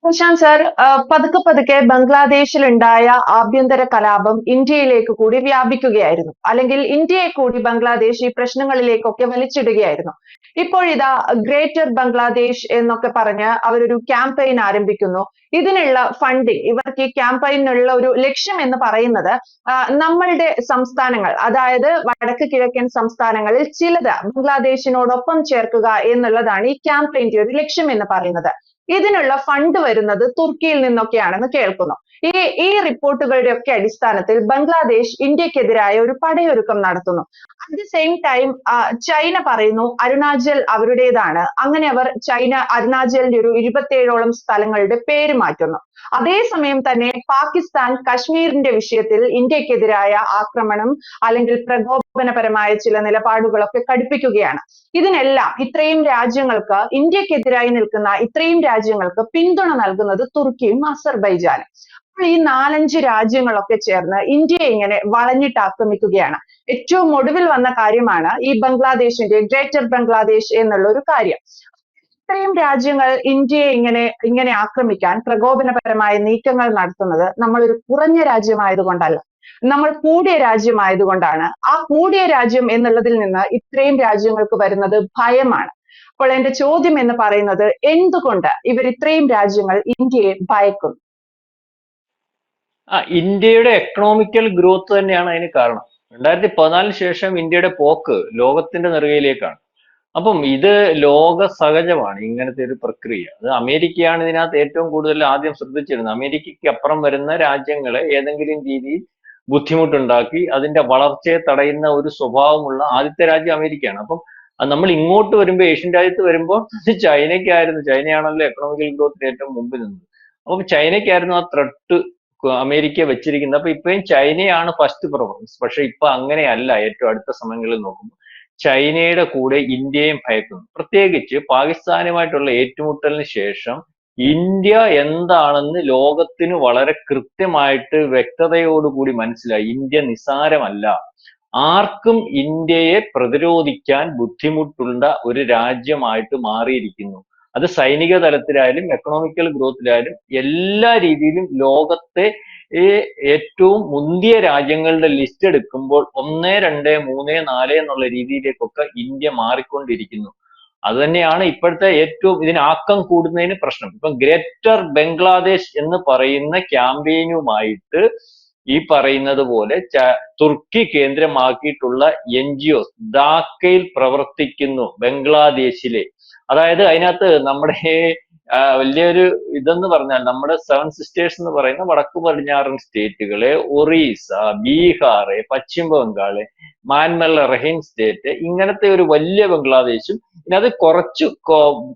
Prashant sir, പതുക്കെ പതുക്കെ ബംഗ്ലാദേശിലുണ്ടായ ആഭ്യന്തര കലാപം ഇന്ത്യയിലേക്ക് കൂടി വ്യാപിക്കുകയായിരുന്നു. അല്ലെങ്കിൽ ഇന്ത്യയെ കൂടി ബംഗ്ലാദേശ് ഈ പ്രശ്നങ്ങളിലേക്കൊക്കെ വലിച്ചിടുകയായിരുന്നു. ഇപ്പോഴിതാ ഗ്രേറ്റർ ബംഗ്ലാദേശ് എന്നൊക്കെ പറഞ്ഞ് അവരൊരു ക്യാമ്പയിൻ ആരംഭിക്കുന്നു. ഇതിനുള്ള ഫണ്ടിങ്, ഇവർക്ക് ഈ ക്യാമ്പയിനുള്ള ഒരു ലക്ഷ്യം എന്ന് പറയുന്നത് നമ്മളുടെ സംസ്ഥാനങ്ങൾ, അതായത് വടക്ക് കിഴക്കൻ സംസ്ഥാനങ്ങളിൽ ചിലത് ബംഗ്ലാദേശിനോടൊപ്പം ചേർക്കുക എന്നുള്ളതാണ് ഈ ക്യാമ്പയിന്റെ ഒരു ലക്ഷ്യം എന്ന് പറയുന്നത്. ഇതിനുള്ള ഫണ്ട് വരുന്നത് തുർക്കിയിൽ നിന്നൊക്കെയാണെന്ന് കേൾക്കുന്നു. ഈ റിപ്പോർട്ടുകളുടെ ഒക്കെ അടിസ്ഥാനത്തിൽ ബംഗ്ലാദേശ് ഇന്ത്യക്കെതിരായ ഒരു പടയൊരുക്കം നടത്തുന്നു. At the same time China പറയുന്നു അരുണാചൽ അവരുടേതാണ്. അങ്ങനെ അവർ ചൈന അരുണാചലിന്റെ ഒരു 27ഓളം സ്ഥലങ്ങളുടെ പേര് മാറ്റുന്നു. അതേസമയം തന്നെ പാകിസ്ഥാൻ കശ്മീരിന്റെ വിഷയത്തിൽ ഇന്ത്യക്കെതിരായ ആക്രമണം അല്ലെങ്കിൽ പ്രകോപനപരമായ ചില നിലപാടുകളൊക്കെ കടുപ്പിക്കുകയാണ്. ഇതിനെല്ലാം ഇത്രയും രാജ്യങ്ങൾക്ക്, ഇന്ത്യക്കെതിരായി നിൽക്കുന്ന ഇത്രയും രാജ്യങ്ങൾക്ക് പിന്തുണ നൽകുന്നത് തുർക്കിയും അസർബൈജാനും. അപ്പോൾ ഈ 4-5 രാജ്യങ്ങളൊക്കെ ചേർന്ന് ഇന്ത്യയെ ഇങ്ങനെ വളഞ്ഞിട്ട് ആക്രമിക്കുകയാണ്. ഏറ്റവും ഒടുവിൽ വന്ന കാര്യമാണ് ഈ ബംഗ്ലാദേശിന്റെ ഗ്രേറ്റർ ബംഗ്ലാദേശ് എന്നുള്ള ഒരു കാര്യം. ഇത്രയും രാജ്യങ്ങൾ ഇന്ത്യയെ ഇങ്ങനെ ആക്രമിക്കാൻ പ്രകോപനപരമായ നീക്കങ്ങൾ നടത്തുന്നത് നമ്മളൊരു കുറഞ്ഞ രാജ്യമായതുകൊണ്ടല്ല, നമ്മൾ കൂടിയ രാജ്യമായതുകൊണ്ടാണ്. ആ കൂടിയ രാജ്യം എന്നുള്ളതിൽ നിന്ന് ഇത്രയും രാജ്യങ്ങൾക്ക് വരുന്നത് ഭയമാണ്. അപ്പോൾ എന്റെ ചോദ്യം എന്ന് പറയുന്നത്, എന്തുകൊണ്ട് ഇവർ ഇത്രയും രാജ്യങ്ങൾ ഇന്ത്യയെ ഭയക്കുന്നു? ഇന്ത്യയുടെ എക്കണോമിക്കൽ ഗ്രോത്ത് തന്നെയാണ് അതിന് കാരണം. 2014 ശേഷം ഇന്ത്യയുടെ പോക്ക് ലോകത്തിന്റെ നെറുകയിലേക്കാണ്. അപ്പം ഇത് ലോക സഹജമാണ് ഇങ്ങനത്തെ ഒരു പ്രക്രിയ. അത് അമേരിക്കയാണ് ഇതിനകത്ത് ഏറ്റവും കൂടുതൽ ആദ്യം ശ്രദ്ധിച്ചിരുന്നത്. അമേരിക്കയ്ക്ക് അപ്പുറം വരുന്ന രാജ്യങ്ങളെ ഏതെങ്കിലും രീതിയിൽ ബുദ്ധിമുട്ടുണ്ടാക്കി അതിന്റെ വളർച്ചയെ തടയുന്ന ഒരു സ്വഭാവമുള്ള ആദ്യത്തെ രാജ്യം അമേരിക്കയാണ്. അപ്പം നമ്മൾ ഇങ്ങോട്ട് വരുമ്പോൾ, ഏഷ്യൻ രാജ്യത്ത് വരുമ്പോൾ ചൈനയ്ക്കായിരുന്നു. ചൈനയാണല്ലോ എക്കണോമിക്കൽ ഗ്രോത്തിന് ഏറ്റവും മുമ്പിൽ നിന്നത്. അപ്പം ചൈനയ്ക്കായിരുന്നു ആ ത്രെട്ട് അമേരിക്ക വെച്ചിരിക്കുന്നത്. അപ്പൊ ഇപ്പോഴും ചൈനയാണ് ഫസ്റ്റ് പ്രിഫറൻസ്. പക്ഷെ ഇപ്പൊ അങ്ങനെയല്ല. ഏറ്റവും അടുത്ത സമയങ്ങളിൽ നോക്കുമ്പോൾ ചൈനയുടെ കൂടെ ഇന്ത്യയും ഭയക്കുന്നു. പ്രത്യേകിച്ച് പാകിസ്ഥാനുമായിട്ടുള്ള ഏറ്റുമുട്ടലിന് ശേഷം ഇന്ത്യ എന്താണെന്ന് ലോകത്തിന് വളരെ കൃത്യമായിട്ട് വ്യക്തതയോടുകൂടി മനസ്സിലായി. ഇന്ത്യ നിസ്സാരമല്ല. ആർക്കും ഇന്ത്യയെ പ്രതിരോധിക്കാൻ ബുദ്ധിമുട്ടുള്ള ഒരു രാജ്യമായിട്ട് മാറിയിരിക്കുന്നു. അത് സൈനിക തലത്തിലായാലും എക്കണോമിക്കൽ ഗ്രോത്തിലായാലും എല്ലാ രീതിയിലും ലോകത്തെ ഏറ്റവും മുന്തിയ രാജ്യങ്ങളുടെ ലിസ്റ്റ് എടുക്കുമ്പോൾ 1, 2, 3, 4 എന്നുള്ള രീതിയിലേക്കൊക്കെ ഇന്ത്യ മാറിക്കൊണ്ടിരിക്കുന്നു. അത് തന്നെയാണ് ഇപ്പോഴത്തെ ഏറ്റവും ഇതിന് ആക്കം കൂടുന്നതിന് പ്രശ്നം. ഇപ്പം ഗ്രേറ്റർ ബംഗ്ലാദേശ് എന്ന് പറയുന്ന ക്യാമ്പയിനുമായിട്ട് ഈ പറയുന്നത് പോലെ തുർക്കി കേന്ദ്രമാക്കിയിട്ടുള്ള NGOs ധാക്കയിൽ പ്രവർത്തിക്കുന്നു ബംഗ്ലാദേശിലെ. അതായത് അതിനകത്ത് നമ്മുടെ വലിയൊരു ഇതെന്ന് പറഞ്ഞാൽ നമ്മുടെ 7 സിസ്റ്റേഴ്സ് എന്ന് പറയുന്ന വടക്കു പടിഞ്ഞാറൻ സ്റ്റേറ്റുകളെ, ഒറീസ, ബീഹാർ, പശ്ചിമ ബംഗാള്, മ്യാൻമറിലെ റഹീൻ സ്റ്റേറ്റ്, ഇങ്ങനത്തെ ഒരു വലിയ ബംഗ്ലാദേശും ഇതിനകത്ത്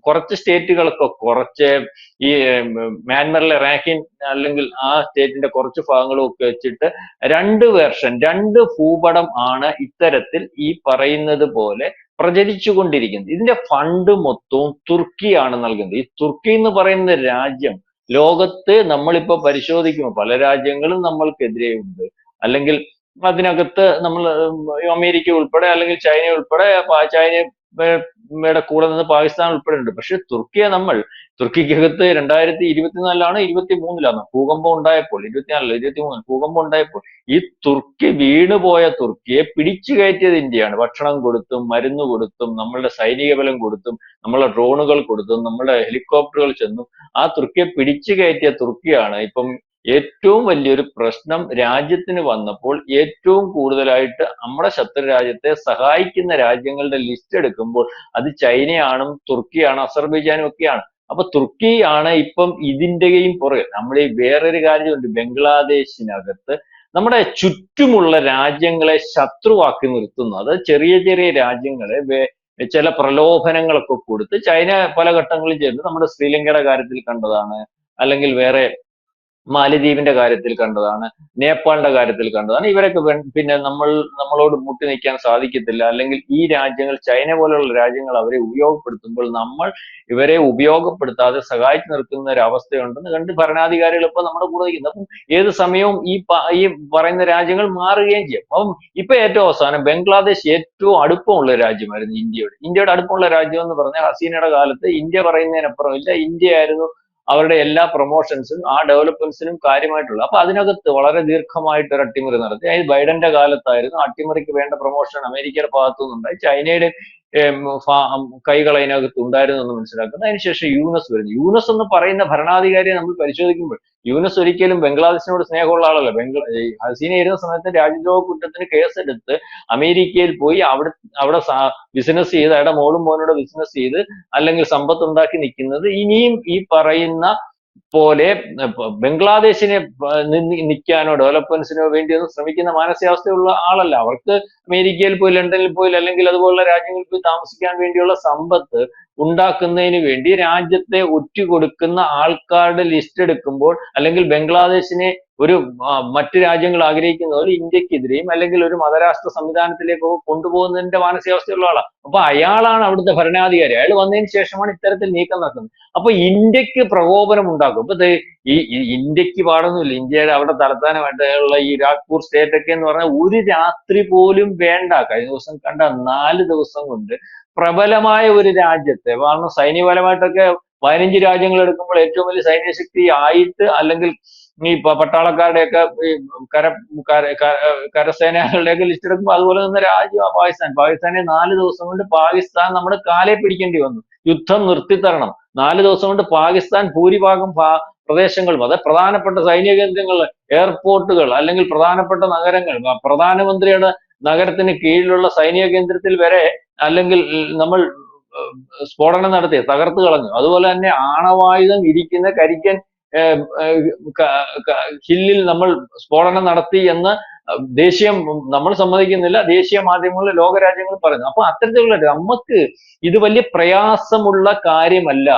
കുറച്ച് സ്റ്റേറ്റുകളൊക്കെ കുറച്ച് ഈ മ്യാൻമറിലെ റാഖിൻ അല്ലെങ്കിൽ ആ സ്റ്റേറ്റിന്റെ കുറച്ച് ഭാഗങ്ങളും ഒക്കെ വെച്ചിട്ട് രണ്ട് ഭൂപടം ആണ് ഇത്തരത്തിൽ ഈ പറയുന്നത് പോലെ പ്രചരിച്ചുകൊണ്ടിരിക്കുന്നത്. ഇതിന്റെ ഫണ്ട് മൊത്തവും തുർക്കിയാണ് നൽകുന്നത്. ഈ തുർക്കി എന്ന് പറയുന്ന രാജ്യം ലോകത്ത് നമ്മളിപ്പോ പരിശോധിക്കുമ്പോൾ പല രാജ്യങ്ങളും നമ്മൾക്കെതിരെ ഉണ്ട്. അല്ലെങ്കിൽ അതിനകത്ത് നമ്മൾ അമേരിക്ക ഉൾപ്പെടെ അല്ലെങ്കിൽ ചൈന ഉൾപ്പെടെ, ചൈനയുടെ കൂടെ നിന്ന് പാകിസ്ഥാൻ ഉൾപ്പെടെ ഉണ്ട്. പക്ഷെ തുർക്കിക്കകത്ത് 2024 23 ഭൂകമ്പം ഉണ്ടായപ്പോൾ, 24 23 ഭൂകമ്പം ഉണ്ടായപ്പോൾ ഈ തുർക്കി വീണുപോയ തുർക്കിയെ പിടിച്ചു കയറ്റിയത് ഇന്ത്യയാണ്. ഭക്ഷണം കൊടുത്തും മരുന്ന് കൊടുത്തും നമ്മളുടെ സൈനിക ബലം കൊടുത്തും നമ്മളെ ഡ്രോണുകൾ കൊടുത്തും നമ്മളുടെ ഹെലികോപ്റ്ററുകൾ ചെന്നും ആ തുർക്കിയെ പിടിച്ചു കയറ്റിയ തുർക്കിയാണ്. ഇപ്പം ഏറ്റവും വലിയൊരു പ്രശ്നം രാജ്യത്തിന് വന്നപ്പോൾ ഏറ്റവും കൂടുതലായിട്ട് നമ്മുടെ ശത്രു രാജ്യത്തെ സഹായിക്കുന്ന രാജ്യങ്ങളുടെ ലിസ്റ്റ് എടുക്കുമ്പോൾ അത് ചൈനയാണ്, തുർക്കിയാണ്, അസർബൈജാനും ഒക്കെയാണ്. അപ്പൊ തുർക്കിയാണ് ഇപ്പം ഇതിന്റെയും പുറകെ. നമ്മൾ ഈ വേറൊരു കാര്യമുണ്ട്, ബംഗ്ലാദേശിനകത്ത് നമ്മുടെ ചുറ്റുമുള്ള രാജ്യങ്ങളെ ശത്രുവാക്കി നിർത്തുന്നു. അത് ചെറിയ ചെറിയ രാജ്യങ്ങളെ ചില പ്രലോഭനങ്ങളൊക്കെ കൊടുത്ത് ചൈന പല ഘട്ടങ്ങളിൽ ചെയ്യുന്നത് നമ്മുടെ ശ്രീലങ്കയുടെ കാര്യത്തിൽ കണ്ടതാണ്, അല്ലെങ്കിൽ വേറെ മാലദ്വീപിന്റെ കാര്യത്തിൽ കണ്ടതാണ്, നേപ്പാളിന്റെ കാര്യത്തിൽ കണ്ടതാണ്. ഇവരൊക്കെ പിന്നെ നമ്മളോട് മുട്ടി നിൽക്കാൻ സാധിക്കത്തില്ല. അല്ലെങ്കിൽ ഈ രാജ്യങ്ങൾ, ചൈന പോലുള്ള രാജ്യങ്ങൾ അവരെ ഉപയോഗപ്പെടുത്തുമ്പോൾ നമ്മൾ ഇവരെ ഉപയോഗപ്പെടുത്താതെ സഹായിച്ചു നിർത്തുന്ന ഒരു അവസ്ഥയുണ്ടെന്ന് കണ്ട് ഭരണാധികാരികൾ ഇപ്പൊ നമ്മുടെ കൂടെ നിൽക്കുന്നു. അപ്പം ഏത് സമയവും ഈ പറയുന്ന രാജ്യങ്ങൾ മാറുകയും ചെയ്യും. അപ്പം ഇപ്പൊ ഏറ്റവും അവസാനം ബംഗ്ലാദേശ് ഏറ്റവും അടുപ്പമുള്ള രാജ്യമായിരുന്നു ഇന്ത്യയുടെ അടുപ്പമുള്ള രാജ്യം എന്ന് പറഞ്ഞാൽ ഹസീനയുടെ കാലത്ത് ഇന്ത്യ പറയുന്നതിനപ്പുറം ഇല്ല, ഇന്ത്യ ആയിരുന്നു അവരുടെ എല്ലാ പ്രൊമോഷൻസും ആ ഡെവലപ്മെന്റ്സിനും കാര്യമായിട്ടുള്ള. അപ്പൊ അതിനകത്ത് വളരെ ദീർഘമായിട്ട് ഒരു അട്ടിമറി നടത്തി. അതായത് ബൈഡന്റെ കാലത്തായിരുന്നു അട്ടിമറിക്ക് വേണ്ട പ്രൊമോഷൻ അമേരിക്കയുടെ ഭാഗത്തു നിന്നുണ്ടായി. ചൈനയുടെ കൈകൾ അതിനകത്ത് ഉണ്ടായിരുന്നു എന്ന് മനസ്സിലാക്കുന്നു. അതിനുശേഷം യൂനസ് വരുന്നു. യൂനസ് എന്ന് പറയുന്ന ഭരണാധികാരിയെ നമ്മൾ പരിശോധിക്കുമ്പോൾ യൂനസ് ഒരിക്കലും ബംഗ്ലാദേശിനോട് സ്നേഹമുള്ള ആളല്ല. ഹസീന ഇരുന്ന സമയത്ത് രാജ്യദ്രോഹ കുറ്റത്തിന് കേസെടുത്ത് അമേരിക്കയിൽ പോയി അവിടെ ബിസിനസ് ചെയ്ത്, അയാളുടെ മോളും മോനോട് ബിസിനസ് ചെയ്ത് അല്ലെങ്കിൽ സമ്പത്ത് ഉണ്ടാക്കി നിൽക്കുന്നത് ഇനിയും ഈ പറയുന്ന പോലെ ബംഗ്ലാദേശിനെ നിൽക്കാനോ ഡെവലപ്മെന്റ്സിനോ വേണ്ടി ഒന്നും ശ്രമിക്കുന്ന മാനസികാവസ്ഥയുള്ള ആളല്ല. അവർക്ക് അമേരിക്കയിൽ പോയി, ലണ്ടനിൽ പോയി, അല്ലെങ്കിൽ അതുപോലുള്ള രാജ്യങ്ങളിൽ പോയി താമസിക്കാൻ വേണ്ടിയുള്ള സമ്പത്ത് ഉണ്ടാക്കുന്നതിന് വേണ്ടി രാജ്യത്തെ ഒറ്റുകൊടുക്കുന്ന ആൾക്കാരുടെ ലിസ്റ്റ് എടുക്കുമ്പോൾ, അല്ലെങ്കിൽ ബംഗ്ലാദേശിനെ ഒരു മറ്റു രാജ്യങ്ങൾ ആഗ്രഹിക്കുന്ന പോലെ ഇന്ത്യക്കെതിരെയും അല്ലെങ്കിൽ ഒരു മതരാഷ്ട്ര സംവിധാനത്തിലേക്ക് കൊണ്ടുപോകുന്നതിന്റെ മാനസികാവസ്ഥയുള്ള ആളാണ്. അപ്പൊ അയാളാണ് അവിടുത്തെ ഭരണാധികാരി. അയാൾ വന്നതിന് ശേഷമാണ് ഇത്തരത്തിൽ നീക്കം നടക്കുന്നത്. അപ്പൊ ഇന്ത്യക്ക് പ്രകോപനം ഉണ്ടാക്കും. ഇപ്പൊ ഈ ഇന്ത്യക്ക് പാടൊന്നുമില്ല. ഇന്ത്യയുടെ അവിടെ തലസ്ഥാനമായിട്ടുള്ള ഈ നാഗ്പൂർ സ്റ്റേറ്റ് ഒക്കെ എന്ന് പറഞ്ഞാൽ ഒരു രാത്രി പോലും വേണ്ട. കഴിഞ്ഞ ദിവസം കണ്ട 4 ദിവസം കൊണ്ട് പ്രബലമായ ഒരു രാജ്യത്തെ, കാരണം സൈനികപരമായിട്ടൊക്കെ 15 രാജ്യങ്ങൾ എടുക്കുമ്പോൾ ഏറ്റവും വലിയ സൈന്യശക്തി ആയിട്ട്, അല്ലെങ്കിൽ ഈ പട്ടാളക്കാരുടെയൊക്കെ ഈ കരസേനകളുടെയൊക്കെ ലിസ്റ്റ് എടുക്കുമ്പോൾ അതുപോലെ നിന്ന രാജ്യമാണ് പാകിസ്ഥാൻ. പാകിസ്ഥാനെ 4 ദിവസം കൊണ്ട് പാകിസ്ഥാൻ നമ്മുടെ കാലെ പിടിക്കേണ്ടി വന്നു. യുദ്ധം നിർത്തിത്തരണം. 4 ദിവസം കൊണ്ട് പാകിസ്ഥാൻ ഭൂരിഭാഗം പ്രദേശങ്ങളും, അത് പ്രധാനപ്പെട്ട സൈനിക കേന്ദ്രങ്ങൾ, എയർപോർട്ടുകൾ, അല്ലെങ്കിൽ പ്രധാനപ്പെട്ട നഗരങ്ങൾ, പ്രധാനമന്ത്രിയുടെ നഗരത്തിന് കീഴിലുള്ള സൈനിക കേന്ദ്രത്തിൽ വരെ അല്ലെങ്കിൽ നമ്മൾ സ്ഫോടനം നടത്തി തകർത്ത് കളഞ്ഞു. അതുപോലെ തന്നെ ആണവായുധം ഇരിക്കുന്ന കരിക്കൻ ഹില്ലിൽ നമ്മൾ സ്ഫോടനം നടത്തി എന്ന് നമ്മൾ സമ്മതിക്കുന്നില്ല, ദേശീയ മാധ്യമങ്ങളിൽ ലോകരാജ്യങ്ങളും പറയുന്നു. അപ്പൊ അത്തരത്തിലുള്ള നമുക്ക് ഇത് വലിയ പ്രയാസമുള്ള കാര്യമല്ല.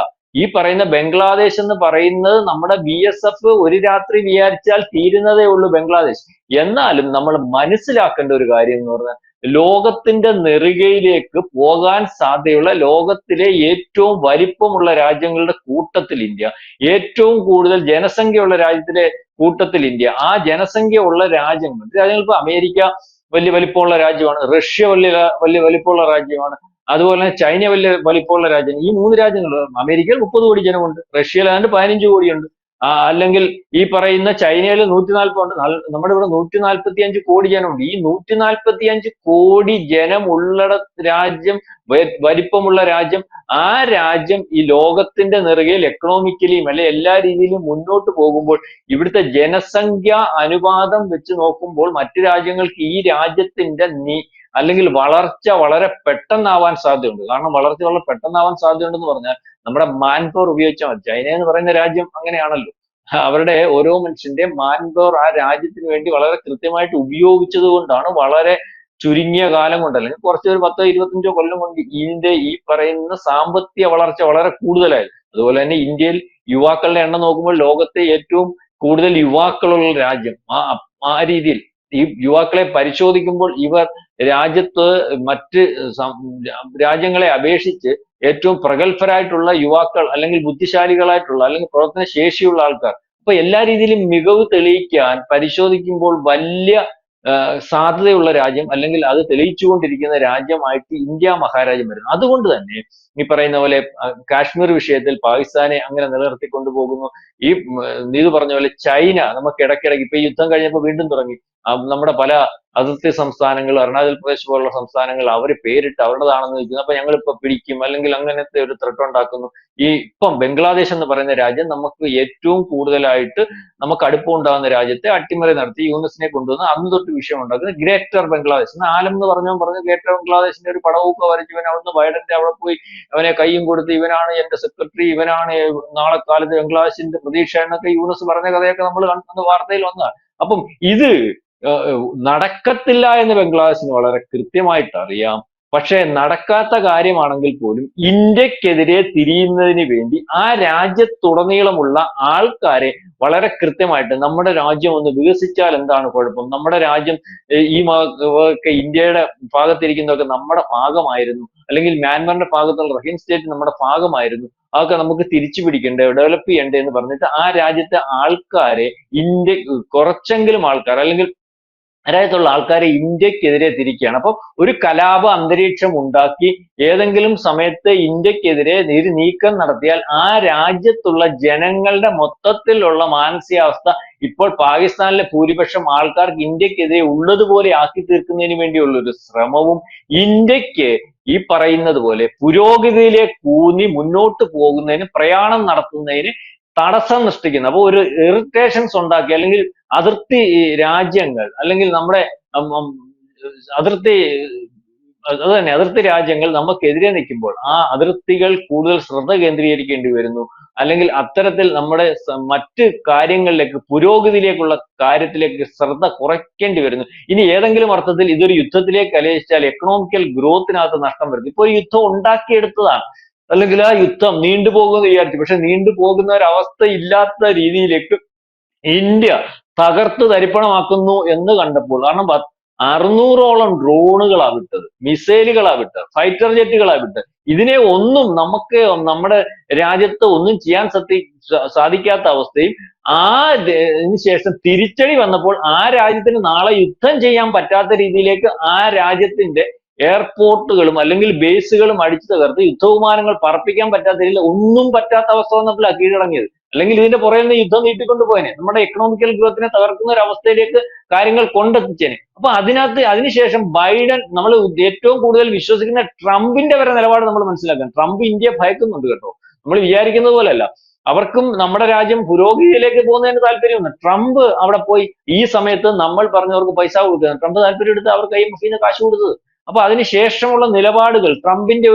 ഈ പറയുന്ന ബംഗ്ലാദേശ് എന്ന് പറയുന്നത് നമ്മുടെ BSF ഒരു രാത്രി വിചാരിച്ചാൽ തീരുന്നതേ ഉള്ളൂ ബംഗ്ലാദേശ്. എന്നാലും നമ്മൾ മനസ്സിലാക്കേണ്ട ഒരു കാര്യം എന്ന് പറഞ്ഞാൽ, ലോകത്തിന്റെ നെറുകയിലേക്ക് പോകാൻ സാധ്യതയുള്ള ലോകത്തിലെ ഏറ്റവും വലിപ്പമുള്ള രാജ്യങ്ങളുടെ കൂട്ടത്തിൽ ഇന്ത്യ, ഏറ്റവും കൂടുതൽ ജനസംഖ്യയുള്ള രാജ്യത്തിലെ കൂട്ടത്തിൽ ഇന്ത്യ, ആ ജനസംഖ്യ ഉള്ള രാജ്യങ്ങൾ ഇപ്പൊ അമേരിക്ക വലിയ വലിപ്പമുള്ള രാജ്യമാണ്, റഷ്യ വലിയ വലിപ്പമുള്ള രാജ്യമാണ്, അതുപോലെ തന്നെ ചൈന വലിയ വലിപ്പമുള്ള രാജ്യം. ഈ 3 രാജ്യങ്ങൾ, അമേരിക്കയിൽ 30 കോടി ജനമുണ്ട്, റഷ്യയിൽ ഏതാണ്ട് 15 കോടിയുണ്ട്, അല്ലെങ്കിൽ ഈ പറയുന്ന ചൈനയിൽ 140 ഉണ്ട്, നമ്മുടെ ഇവിടെ 145 കോടി ജനമുണ്ട്. ഈ 145 കോടി ജനമുള്ള രാജ്യം, വലിപ്പമുള്ള രാജ്യം, ആ രാജ്യം ഈ ലോകത്തിന്റെ നെറുകയിൽ എക്കണോമിക്കലിയും അല്ലെ എല്ലാ രീതിയിലും മുന്നോട്ട് പോകുമ്പോൾ, ഇവിടുത്തെ ജനസംഖ്യ അനുപാതം വെച്ച് നോക്കുമ്പോൾ മറ്റു രാജ്യങ്ങൾക്ക് ഈ രാജ്യത്തിന്റെ അല്ലെങ്കിൽ വളർച്ച വളരെ പെട്ടെന്നാവാൻ സാധ്യതയുണ്ട്. കാരണം വളർച്ച വളരെ പെട്ടെന്നാവാൻ സാധ്യതയുണ്ടെന്ന് പറഞ്ഞാൽ നമ്മുടെ മാൻ പവർ ഉപയോഗിച്ചാൽ മതി. ചൈന എന്ന് പറയുന്ന രാജ്യം അങ്ങനെയാണല്ലോ. അവരുടെ ഓരോ മനുഷ്യന്റെ മാൻ പവർ ആ രാജ്യത്തിന് വേണ്ടി വളരെ കൃത്യമായിട്ട് ഉപയോഗിച്ചത് കൊണ്ടാണ് വളരെ ചുരുങ്ങിയ കാലം കൊണ്ട്, അല്ലെങ്കിൽ കുറച്ച് ഒരു 10-25 കൊല്ലം കൊണ്ട് ഇതിന്റെ ഈ പറയുന്ന സാമ്പത്തിക വളർച്ച വളരെ കൂടുതലായിരുന്നു. അതുപോലെ തന്നെ ഇന്ത്യയിൽ യുവാക്കളുടെ എണ്ണം നോക്കുമ്പോൾ ലോകത്തെ ഏറ്റവും കൂടുതൽ യുവാക്കളുള്ള രാജ്യം. ആ രീതിയിൽ ഈ യുവാക്കളെ പരിശോധിക്കുമ്പോൾ ഇവർ രാജ്യത്ത് മറ്റ് രാജ്യങ്ങളെ അപേക്ഷിച്ച് ഏറ്റവും പ്രഗത്ഭരായിട്ടുള്ള യുവാക്കൾ, അല്ലെങ്കിൽ ബുദ്ധിശാലികളായിട്ടുള്ള, അല്ലെങ്കിൽ പ്രവർത്തന ശേഷിയുള്ള ആൾക്കാർ. അപ്പൊ എല്ലാ രീതിയിലും മികവ് തെളിയിക്കാൻ പരിശോധിക്കുമ്പോൾ വലിയ സാധ്യതയുള്ള രാജ്യം, അല്ലെങ്കിൽ അത് തെളിയിച്ചുകൊണ്ടിരിക്കുന്ന രാജ്യമായിട്ട് ഇന്ത്യ മഹാരാജ്യം വരുന്നു. അതുകൊണ്ട് തന്നെ ഈ പറയുന്ന പോലെ കാശ്മീർ വിഷയത്തിൽ പാകിസ്ഥാനെ അങ്ങനെ നിലനിർത്തിക്കൊണ്ടു പോകുന്നു. ഈ നീതു പറഞ്ഞ പോലെ ചൈന നമുക്ക് ഇടയ്ക്കിടയ്ക്ക് ഇപ്പൊ ഈ യുദ്ധം കഴിഞ്ഞപ്പോൾ വീണ്ടും തുടങ്ങി. നമ്മുടെ പല അതിർത്തി സംസ്ഥാനങ്ങൾ, അരുണാചൽ പ്രദേശ് പോലുള്ള സംസ്ഥാനങ്ങൾ അവർ പേരിട്ട് അവരുടേതാണെന്ന് വെക്കുന്നു. അപ്പൊ ഞങ്ങളിപ്പോ പിടിക്കും, അല്ലെങ്കിൽ അങ്ങനത്തെ ഒരു ത്രെട്ട് ഉണ്ടാക്കുന്നു. ഇപ്പം ബംഗ്ലാദേശ് എന്ന് പറയുന്ന രാജ്യം നമുക്ക് ഏറ്റവും കൂടുതലായിട്ട് നമുക്ക് അടുപ്പം ഉണ്ടാകുന്ന രാജ്യത്തെ അട്ടിമറി നടത്തി യൂനസിനെ കൊണ്ടുവന്ന് അന്ന് തൊട്ട് വിഷയം ഉണ്ടാക്കുന്നത് ഗ്രേറ്റർ ബംഗ്ലാദേശ്. ആലം എന്ന് പറഞ്ഞു ഗ്രേറ്റർ ബംഗ്ലാദേശിന്റെ ഒരു പടവൊക്കെ വരച്ച് ഇവൻ അവിടുന്ന് ബൈഡന്റെ അവിടെ പോയി അവനെ കയ്യും കൊടുത്ത് ഇവനാണ് എന്റെ സെക്രട്ടറി, ഇവനാണ് നാളെ കാലത്ത് ബംഗ്ലാദേശിന്റെ പ്രതീക്ഷ എന്നൊക്കെ യൂനസ് പറഞ്ഞ കഥയൊക്കെ നമ്മൾ കണ്ട വാർത്തയിൽ വന്നതാണ്. അപ്പം ഇത് നടക്കത്തില്ല എന്ന് ബംഗ്ലാദേശിന് വളരെ കൃത്യമായിട്ട് അറിയാം. പക്ഷെ നടക്കാത്ത കാര്യമാണെങ്കിൽ പോലും ഇന്ത്യക്കെതിരെ തിരിയുന്നതിന് വേണ്ടി ആ രാജ്യത്തുടനീളമുള്ള ആൾക്കാരെ വളരെ കൃത്യമായിട്ട്, നമ്മുടെ രാജ്യം ഒന്ന് വികസിച്ചാൽ എന്താണ് കുഴപ്പം, നമ്മുടെ രാജ്യം ഈ ഇന്ത്യയുടെ ഭാഗത്തിരിക്കുന്നതൊക്കെ നമ്മുടെ ഭാഗമായിരുന്നു, അല്ലെങ്കിൽ മ്യാൻമറിന്റെ ഭാഗത്തുള്ള റഹീൻ സ്റ്റേറ്റ് നമ്മുടെ ഭാഗമായിരുന്നു, അതൊക്കെ നമുക്ക് തിരിച്ചു പിടിക്കണ്ടേ, ഡെവലപ്പ് ചെയ്യണ്ടേ എന്ന് പറഞ്ഞിട്ട് ആ രാജ്യത്തെ ആൾക്കാരെ, കുറച്ചെങ്കിലും ആൾക്കാർ, അല്ലെങ്കിൽ രാജ്യത്തുള്ള ആൾക്കാരെ ഇന്ത്യക്കെതിരെ തിരിക്കുകയാണ്. അപ്പൊ ഒരു കലാപ അന്തരീക്ഷം ഉണ്ടാക്കി ഏതെങ്കിലും സമയത്ത് ഇന്ത്യക്കെതിരെ ഒരു നീക്കം നടത്തിയാൽ ആ രാജ്യത്തുള്ള ജനങ്ങളുടെ മൊത്തത്തിലുള്ള മാനസികാവസ്ഥ ഇപ്പോൾ പാകിസ്ഥാനിലെ ഭൂരിപക്ഷം ആൾക്കാർക്ക് ഇന്ത്യക്കെതിരെ ഉള്ളതുപോലെ ആക്കി തീർക്കുന്നതിന് വേണ്ടിയുള്ള ഒരു ശ്രമവും ഇന്ത്യക്ക് ഈ പറയുന്നത് പോലെ പുരോഗതിയിലേക്ക് ഊന്നി മുന്നോട്ട് പോകുന്നതിന് പ്രയാണം നടത്തുന്നതിന് തടസ്സം സൃഷ്ടിക്കുന്നു. അപ്പൊ ഒരു ഇറിറ്റേഷൻസ് ഉണ്ടാക്കി അല്ലെങ്കിൽ അതിർത്തി രാജ്യങ്ങൾ അല്ലെങ്കിൽ നമ്മുടെ അതിർത്തി അത് തന്നെ അതിർത്തി രാജ്യങ്ങൾ നമുക്കെതിരെ നിൽക്കുമ്പോൾ ആ അതിർത്തികൾ കൂടുതൽ ശ്രദ്ധ കേന്ദ്രീകരിക്കേണ്ടി വരുന്നു. അല്ലെങ്കിൽ അത്തരത്തിൽ നമ്മുടെ മറ്റ് കാര്യങ്ങളിലേക്ക് പുരോഗതിയിലേക്കുള്ള കാര്യത്തിലേക്ക് ശ്രദ്ധ കുറയ്ക്കേണ്ടി വരുന്നു. ഇനി ഏതെങ്കിലും അർത്ഥത്തിൽ ഇതൊരു യുദ്ധത്തിലേക്ക് കലഹിച്ചാൽ എക്കണോമിക്കൽ ഗ്രോത്തിനകത്ത് നഷ്ടം വരുന്നു. ഇപ്പൊ ഒരു യുദ്ധം ഉണ്ടാക്കിയെടുത്തതാണ്, അല്ലെങ്കിൽ ആ യുദ്ധം നീണ്ടുപോകുമെന്ന് വിചാരിച്ചു. പക്ഷെ നീണ്ടുപോകുന്ന ഒരവസ്ഥ ഇല്ലാത്ത രീതിയിലേക്ക് ഇന്ത്യ തകർത്ത് തരിപ്പണമാക്കുന്നു എന്ന് കണ്ടപ്പോൾ, കാരണം 600ഓളം ഡ്രോണുകളാ വിട്ടത്, മിസൈലുകളാ വിട്ടത്, ഫൈറ്റർ ജെറ്റുകളാ വിട്ടത്. ഇതിനെ ഒന്നും നമുക്ക് നമ്മുടെ രാജ്യത്ത് ഒന്നും ചെയ്യാൻ സാധിക്കാത്ത അവസ്ഥയും ഇതിന് ശേഷം തിരിച്ചടി വന്നപ്പോൾ ആ രാജ്യത്തിന് നാളെ യുദ്ധം ചെയ്യാൻ പറ്റാത്ത രീതിയിലേക്ക് ആ രാജ്യത്തിന്റെ എയർപോർട്ടുകളും അല്ലെങ്കിൽ ബേസുകളും അടിച്ചു തകർത്ത് യുദ്ധവിമാനങ്ങൾ പറപ്പിക്കാൻ പറ്റാത്ത രീതിയിൽ ഒന്നും പറ്റാത്ത അവസ്ഥ വന്നപ്പോഴാണ് കീഴടങ്ങിയത്. അല്ലെങ്കിൽ ഇതിന്റെ പുറകെ നിന്ന് യുദ്ധം നീട്ടിക്കൊണ്ട് പോയനെ, നമ്മുടെ എക്കണോമിക്കൽ ഗ്രോത്തിനെ തകർക്കുന്ന ഒരു അവസ്ഥയിലേക്ക് കാര്യങ്ങൾ കൊണ്ടെത്തിച്ചേനെ. അപ്പൊ അതിനുശേഷം ബൈഡൻ, നമ്മൾ ഏറ്റവും കൂടുതൽ വിശ്വസിക്കുന്ന ട്രംപിന്റെ വരെ നിലപാട് നമ്മൾ മനസ്സിലാക്കണം. ട്രംപ് ഇന്ത്യയെ ഭയക്കുന്നുണ്ട് കേട്ടോ, നമ്മൾ വിചാരിക്കുന്നത് പോലെയല്ല. അവർക്കും നമ്മുടെ രാജ്യം പുരോഗതിയിലേക്ക് പോകുന്നതിന് താല്പര്യമുണ്ട്. ട്രംപ് അവിടെ പോയി ഈ സമയത്ത് നമ്മൾ പറഞ്ഞവർക്ക് പൈസ കൊടുക്കുക, ട്രംപ് താല്പര്യം എടുത്ത് അവർക്ക് കൈ കാശ് കൊടുത്തത്. അപ്പൊ അതിനുശേഷമുള്ള നിലപാടുകൾ, ട്രംപിന്റെ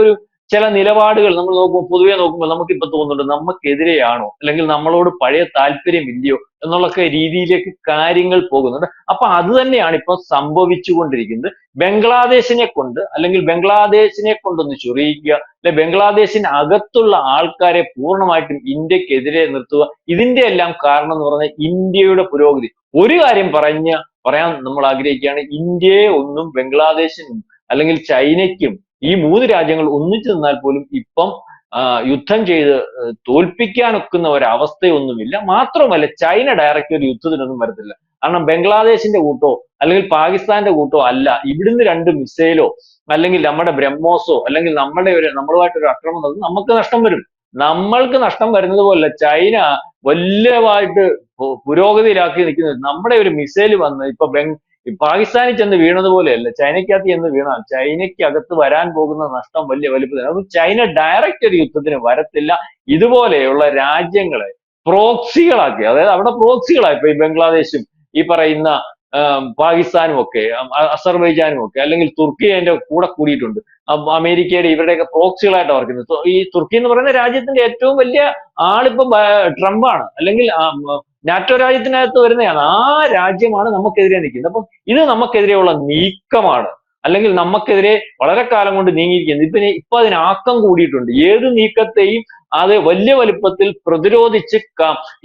ചില നിലപാടുകൾ നമ്മൾ പൊതുവെ നോക്കുമ്പോൾ നമുക്കിപ്പോ തോന്നുന്നുണ്ട് നമുക്കെതിരെയാണോ അല്ലെങ്കിൽ നമ്മളോട് പഴയ താല്പര്യമില്ലയോ എന്നുള്ളൊക്കെ രീതിയിലേക്ക് കാര്യങ്ങൾ പോകുന്നുണ്ട്. അപ്പൊ അത് തന്നെയാണ് ഇപ്പൊ സംഭവിച്ചുകൊണ്ടിരിക്കുന്നത്. ബംഗ്ലാദേശിനെ കൊണ്ട് അല്ലെങ്കിൽ ബംഗ്ലാദേശിനെ കൊണ്ടൊന്ന് ചൊറിയിക്കുക, അല്ലെ ബംഗ്ലാദേശിന് അകത്തുള്ള ആൾക്കാരെ പൂർണ്ണമായിട്ടും ഇന്ത്യക്കെതിരെ നിർത്തുക. ഇതിന്റെ എല്ലാം കാരണം എന്ന് പറഞ്ഞാൽ ഇന്ത്യയുടെ പുരോഗതി. ഒരു കാര്യം പറയാൻ നമ്മൾ ആഗ്രഹിക്കുകയാണ്, ഇന്ത്യയെ ഒന്നും ബംഗ്ലാദേശിനും അല്ലെങ്കിൽ ചൈനയ്ക്കും ഈ 3 രാജ്യങ്ങൾ ഒന്നിച്ചു നിന്നാൽ പോലും ഇപ്പം യുദ്ധം ചെയ്ത് തോൽപ്പിക്കാനൊക്കുന്ന ഒരവസ്ഥയൊന്നുമില്ല. മാത്രമല്ല ചൈന ഡയറക്റ്റ് ഒരു യുദ്ധത്തിനൊന്നും വരത്തില്ല. കാരണം ബംഗ്ലാദേശിന്റെ കൂട്ടോ അല്ലെങ്കിൽ പാകിസ്ഥാന്റെ കൂട്ടോ അല്ല, ഇവിടുന്ന് 2 മിസൈലോ അല്ലെങ്കിൽ നമ്മുടെ ബ്രഹ്മോസോ അല്ലെങ്കിൽ നമ്മളുമായിട്ടൊരു ആക്രമണം നടത്തും, നമുക്ക് നഷ്ടം വരും. നമ്മൾക്ക് നഷ്ടം വരുന്നത് പോലെ ചൈന വലിയതായിട്ട് പുരോഗതിയിലാക്കി നിൽക്കുന്നത്. നമ്മുടെ ഒരു മിസൈൽ വന്ന് ഇപ്പൊ പാകിസ്ഥാനിൽ ചെന്ന് വീണതുപോലെയല്ല, ചൈനയ്ക്കകത്ത് ചെന്ന് വീണാൽ ചൈനയ്ക്കകത്ത് വരാൻ പോകുന്ന നഷ്ടം വലിയ വലുപ്പത്തിലാണ്. അത് ചൈന ഡയറക്റ്റ് ഒരു യുദ്ധത്തിന് വരത്തില്ല. ഇതുപോലെയുള്ള രാജ്യങ്ങളെ പ്രോക്സികളാക്കി, അതായത് അവിടെ പ്രോക്സികളായി ഇപ്പൊ ഈ ബംഗ്ലാദേശും ഈ പറയുന്ന പാകിസ്ഥാനും ഒക്കെ അസർബൈജാനും ഒക്കെ അല്ലെങ്കിൽ തുർക്കി അതിന്റെ കൂടെ കൂടിയിട്ടുണ്ട്. അമേരിക്കയുടെ ഇവരുടെയൊക്കെ പ്രോക്സികളായിട്ട് വർക്കുന്നത്. ഈ തുർക്കി എന്ന് പറയുന്ന രാജ്യത്തിന്റെ ഏറ്റവും വലിയ ആളിപ്പം ട്രംപാണ്, അല്ലെങ്കിൽ നാറ്റോ രാജ്യത്തിനകത്ത് വരുന്നതാണ്. ആ രാജ്യമാണ് നമുക്കെതിരെ നിൽക്കുന്നത്. അപ്പം ഇത് നമുക്കെതിരെയുള്ള നീക്കമാണ്, അല്ലെങ്കിൽ നമുക്കെതിരെ വളരെ കാലം കൊണ്ട് നീങ്ങിയിരിക്കുന്നത്. ഇപ്പൊ അതിന് ആക്കം കൂടിയിട്ടുണ്ട്. ഏത് നീക്കത്തെയും അത് വലിയ വലുപ്പത്തിൽ പ്രതിരോധിച്ച്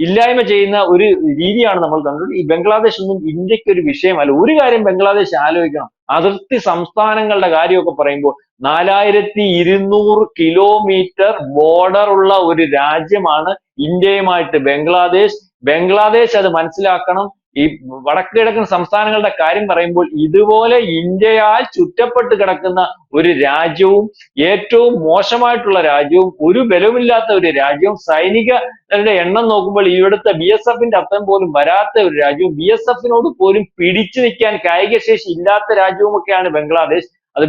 ഇല്ലായ്മ ചെയ്യുന്ന ഒരു രീതിയാണ് നമ്മൾ കണ്ടത്. ഈ ബംഗ്ലാദേശ് ഒന്നും ഇന്ത്യക്ക് ഒരു വിഷയമല്ല. ഒരു കാര്യം ബംഗ്ലാദേശ് ആലോചിക്കണം, അതിർത്തി സംസ്ഥാനങ്ങളുടെ കാര്യമൊക്കെ പറയുമ്പോൾ 4200 കിലോമീറ്റർ ബോർഡർ ഉള്ള ഒരു രാജ്യമാണ് ഇന്ത്യയുമായിട്ട് ബംഗ്ലാദേശ്. ബംഗ്ലാദേശ് അത് മനസ്സിലാക്കണം. ഈ വടക്ക് കിഴക്കൻ സംസ്ഥാനങ്ങളുടെ കാര്യം പറയുമ്പോൾ ഇതുപോലെ ഇന്ത്യയാൽ ചുറ്റപ്പെട്ട് കിടക്കുന്ന ഒരു രാജ്യവും ഏറ്റവും മോശമായിട്ടുള്ള രാജ്യവും ഒരു ബലമില്ലാത്ത ഒരു രാജ്യവും സൈനികരുടെ എണ്ണം നോക്കുമ്പോൾ ഇവിടുത്തെ BSFന്റെ അർത്ഥം പോലും വരാത്ത ഒരു രാജ്യവും BSFനോട് പോലും പിടിച്ചു നിൽക്കാൻ കായിക ശേഷി ഇല്ലാത്ത രാജ്യവുമൊക്കെയാണ് ബംഗ്ലാദേശ്. അത്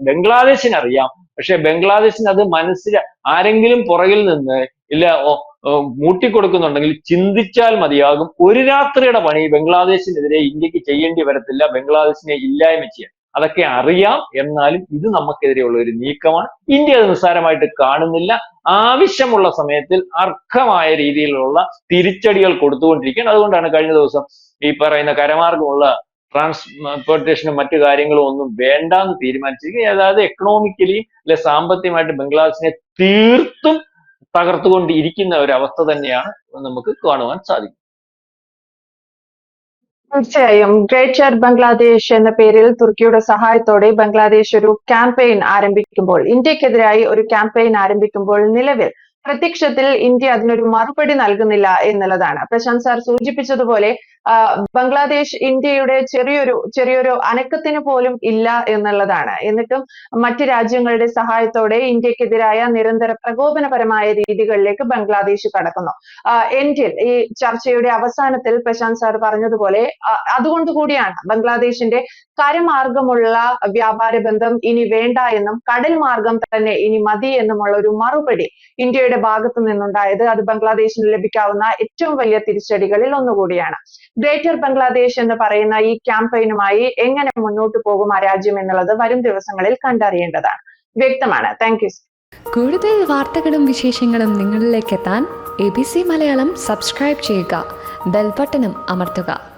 ബംഗ്ലാദേശിനറിയാം. പക്ഷെ ബംഗ്ലാദേശിന് അത് ആരെങ്കിലും പുറകിൽ നിന്ന് ഇല്ല മൂട്ടിക്കൊടുക്കുന്നുണ്ടെങ്കിൽ ചിന്തിച്ചാൽ മതിയാകും. ഒരു രാത്രിയുടെ പണി ബംഗ്ലാദേശിനെതിരെ ഇന്ത്യക്ക് ചെയ്യേണ്ടി വരത്തില്ല, ബംഗ്ലാദേശിനെ ഇല്ലായ്മ ചെയ്യാൻ. അതൊക്കെ അറിയാം. എന്നാലും ഇത് നമുക്കെതിരെയുള്ള ഒരു നീക്കമാണ്. ഇന്ത്യ അത് നിസ്സാരമായിട്ട് കാണുന്നില്ല. ആവശ്യമുള്ള സമയത്തിൽ അർഹമായ രീതിയിലുള്ള തിരിച്ചടികൾ കൊടുത്തുകൊണ്ടിരിക്കുകയാണ്. അതുകൊണ്ടാണ് കഴിഞ്ഞ ദിവസം ഈ പറയുന്ന കരമാർഗമുള്ള ട്രാൻസ്പോർട്ടേഷനും മറ്റു കാര്യങ്ങളും ഒന്നും വേണ്ടാന്ന് തീരുമാനിച്ചിരിക്കുക. അതായത് എക്കണോമിക്കലിയും അല്ലെ സാമ്പത്തികമായിട്ട് ബംഗ്ലാദേശിനെ തീർത്തും തകർത്തുകൊണ്ടിരിക്കുന്ന ഒരു അവസ്ഥ തന്നെയാണ് നമുക്ക് കാണുവാൻ സാധിക്കും. തീർച്ചയായും ഗ്രേറ്റർ ബംഗ്ലാദേശ് എന്ന പേരിൽ തുർക്കിയുടെ സഹായത്തോടെ ബംഗ്ലാദേശ് ഒരു ക്യാമ്പയിൻ ആരംഭിക്കുമ്പോൾ, ഇന്ത്യക്കെതിരായി ഒരു ക്യാമ്പയിൻ ആരംഭിക്കുമ്പോൾ നിലവിൽ പ്രത്യക്ഷത്തിൽ ഇന്ത്യ അതിനൊരു മറുപടി നൽകുന്നില്ല എന്നുള്ളതാണ്. പ്രശാന്ത് സാർ സൂചിപ്പിച്ചതുപോലെ ബംഗ്ലാദേശ് ഇന്ത്യയുടെ ചെറിയൊരു അനക്കത്തിന് പോലും ഇല്ല എന്നുള്ളതാണ്. എന്നിട്ടും മറ്റ് രാജ്യങ്ങളുടെ സഹായത്തോടെ ഇന്ത്യക്കെതിരായ നിരന്തര പ്രകോപനപരമായ രീതികളിലേക്ക് ബംഗ്ലാദേശ് കടക്കുന്നു. എൻഡിൽ ഈ ചർച്ചയുടെ അവസാനത്തിൽ പ്രശാന്ത് സാർ പറഞ്ഞതുപോലെ അതുകൊണ്ട് കൂടിയാണ് ബംഗ്ലാദേശിന്റെ കരമാർഗമുള്ള വ്യാപാര ബന്ധം ഇനി വേണ്ട എന്നും കടൽ മാർഗം തന്നെ ഇനി മതി എന്നുമുള്ള ഒരു മറുപടി ഇന്ത്യയുടെ ഭാഗത്തു നിന്നുണ്ടായത്. അത് ബംഗ്ലാദേശിന് ലഭിക്കാവുന്ന ഏറ്റവും വലിയ തിരിച്ചടികളിൽ ഒന്നുകൂടിയാണ്. ഗ്രേറ്റർ ബംഗ്ലാദേശ് എന്ന് പറയുന്ന ഈ ക്യാമ്പയിനുമായി എങ്ങനെ മുന്നോട്ട് പോകും ആ രാജ്യം എന്നുള്ളത് വരും ദിവസങ്ങളിൽ കണ്ടറിയേണ്ടതാണ്. വ്യക്തമാണ്. Thank you. കൂടുതൽ വാർത്തകളും വിശേഷങ്ങളും നിങ്ങളിലേക്ക് എത്താൻ ABC മലയാളം സബ്സ്ക്രൈബ് ചെയ്യുക, ബെൽ ബട്ടണും അമർത്തുക.